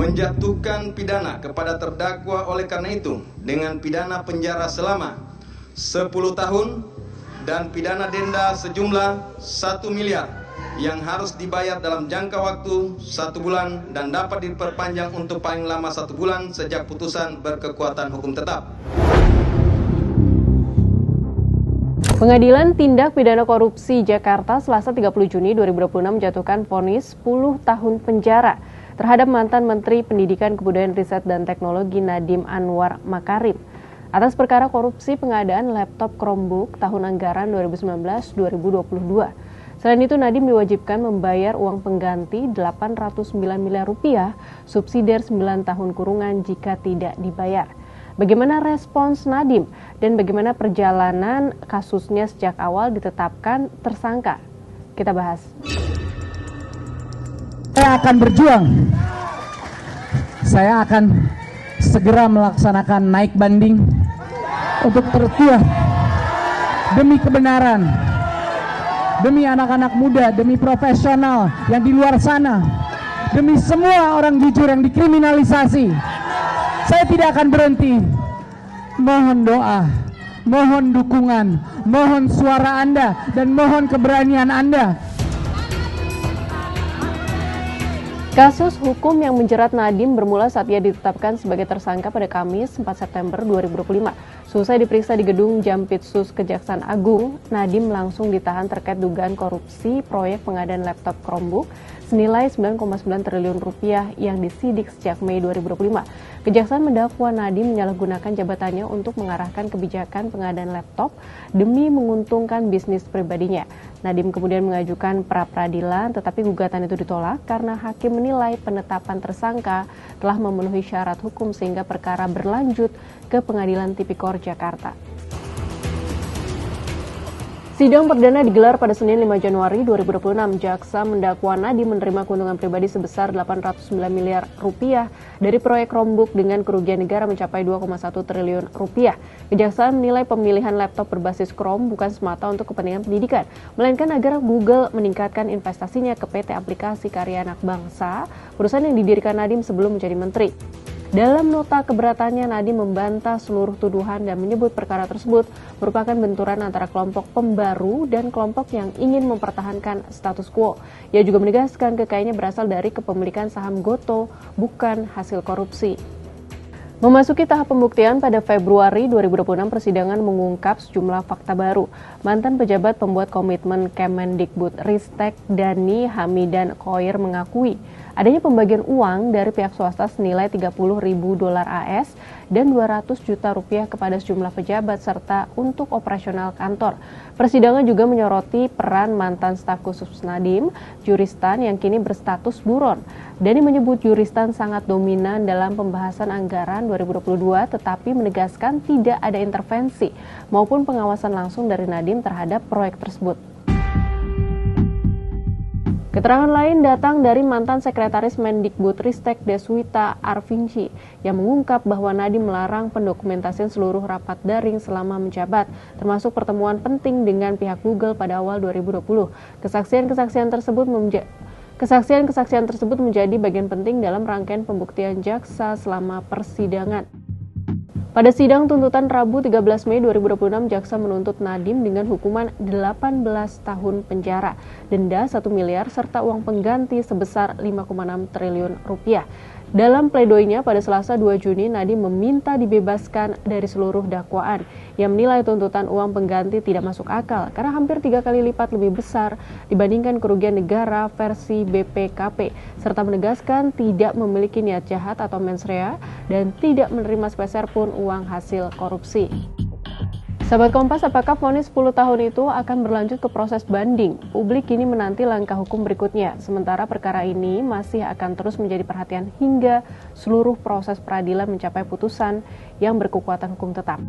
menjatuhkan pidana kepada terdakwa oleh karena itu dengan pidana penjara selama 10 tahun dan pidana denda sejumlah 1 miliar yang harus dibayar dalam jangka waktu 1 bulan dan dapat diperpanjang untuk paling lama 1 bulan sejak putusan berkekuatan hukum tetap. Pengadilan Tindak Pidana Korupsi Jakarta Selasa 30 Juni 2026 menjatuhkan vonis 10 tahun penjara terhadap mantan Menteri Pendidikan Kebudayaan Riset dan Teknologi Nadiem Anwar Makarim atas perkara korupsi pengadaan laptop Chromebook tahun anggaran 2019-2022. Selain itu, Nadiem diwajibkan membayar uang pengganti 809 miliar rupiah, subsidiar 9 tahun kurungan jika tidak dibayar. Bagaimana respons Nadiem dan bagaimana perjalanan kasusnya sejak awal ditetapkan tersangka? Kita bahas. Saya akan berjuang. Saya akan segera melaksanakan naik banding untuk tertua demi kebenaran, demi anak-anak muda, demi profesional yang di luar sana, demi semua orang jujur yang dikriminalisasi. Saya tidak akan berhenti. Mohon doa, mohon dukungan, mohon suara Anda, dan mohon keberanian Anda. Kasus hukum yang menjerat Nadiem bermula saat ia ditetapkan sebagai tersangka pada Kamis 4 September 2025. Selesai diperiksa di gedung Jampitsus Kejaksaan Agung, Nadiem langsung ditahan terkait dugaan korupsi proyek pengadaan laptop Chromebook senilai 9,9 triliun rupiah yang disidik sejak Mei 2025. Kejaksaan mendakwa Nadiem menyalahgunakan jabatannya untuk mengarahkan kebijakan pengadaan laptop demi menguntungkan bisnis pribadinya. Nadiem kemudian mengajukan pra-peradilan, tetapi gugatan itu ditolak karena hakim menilai penetapan tersangka telah memenuhi syarat hukum sehingga perkara berlanjut ke Pengadilan Tipikor Jakarta. Sidang perdana digelar pada Senin 5 Januari 2026. Jaksa mendakwa Nadiem menerima keuntungan pribadi sebesar 809 miliar rupiah dari proyek Chromebook dengan kerugian negara mencapai 2,1 triliun rupiah. Kejaksaan menilai pemilihan laptop berbasis Chrome bukan semata untuk kepentingan pendidikan, melainkan agar Google meningkatkan investasinya ke PT Aplikasi Karya Anak Bangsa, perusahaan yang didirikan Nadiem sebelum menjadi menteri. Dalam nota keberatannya, Nadiem membantah seluruh tuduhan dan menyebut perkara tersebut merupakan benturan antara kelompok pembaru dan kelompok yang ingin mempertahankan status quo. Ia juga menegaskan kekayaannya berasal dari kepemilikan saham Gotoh, bukan hasil korupsi. Memasuki tahap pembuktian pada Februari 2026, persidangan mengungkap sejumlah fakta baru. Mantan pejabat pembuat komitmen Kemendikbudristek Dhani Hamidan Khoir mengakui adanya pembagian uang dari pihak swasta senilai 30.000 dolar AS dan 200 juta rupiah kepada sejumlah pejabat serta untuk operasional kantor. Persidangan juga menyoroti peran mantan staf khusus Nadiem, Juristan yang kini berstatus buron. Dhani menyebut Juristan sangat dominan dalam pembahasan anggaran 2022 tetapi menegaskan tidak ada intervensi maupun pengawasan langsung dari Nadiem terhadap proyek tersebut. Keterangan lain datang dari mantan Sekretaris Mendikbudristek Deswita Arvinci yang mengungkap bahwa Nadiem melarang pendokumentasian seluruh rapat daring selama menjabat, termasuk pertemuan penting dengan pihak Google pada awal 2020. Kesaksian-kesaksian tersebut menjadi bagian penting dalam rangkaian pembuktian jaksa selama persidangan. Pada sidang tuntutan Rabu 13 Mei 2026, jaksa menuntut Nadiem dengan hukuman 18 tahun penjara, denda 1 miliar serta uang pengganti sebesar 5,6 triliun rupiah. Dalam pledoinya pada Selasa 2 Juni, Nadiem meminta dibebaskan dari seluruh dakwaan. Ia menilai tuntutan uang pengganti tidak masuk akal karena hampir 3 kali lipat lebih besar dibandingkan kerugian negara versi BPKP, serta menegaskan tidak memiliki niat jahat atau mens rea dan tidak menerima sepeser pun uang hasil korupsi. Sahabat Kompas, apakah vonis 10 tahun itu akan berlanjut ke proses banding? Publik kini menanti langkah hukum berikutnya, sementara perkara ini masih akan terus menjadi perhatian hingga seluruh proses peradilan mencapai putusan yang berkekuatan hukum tetap.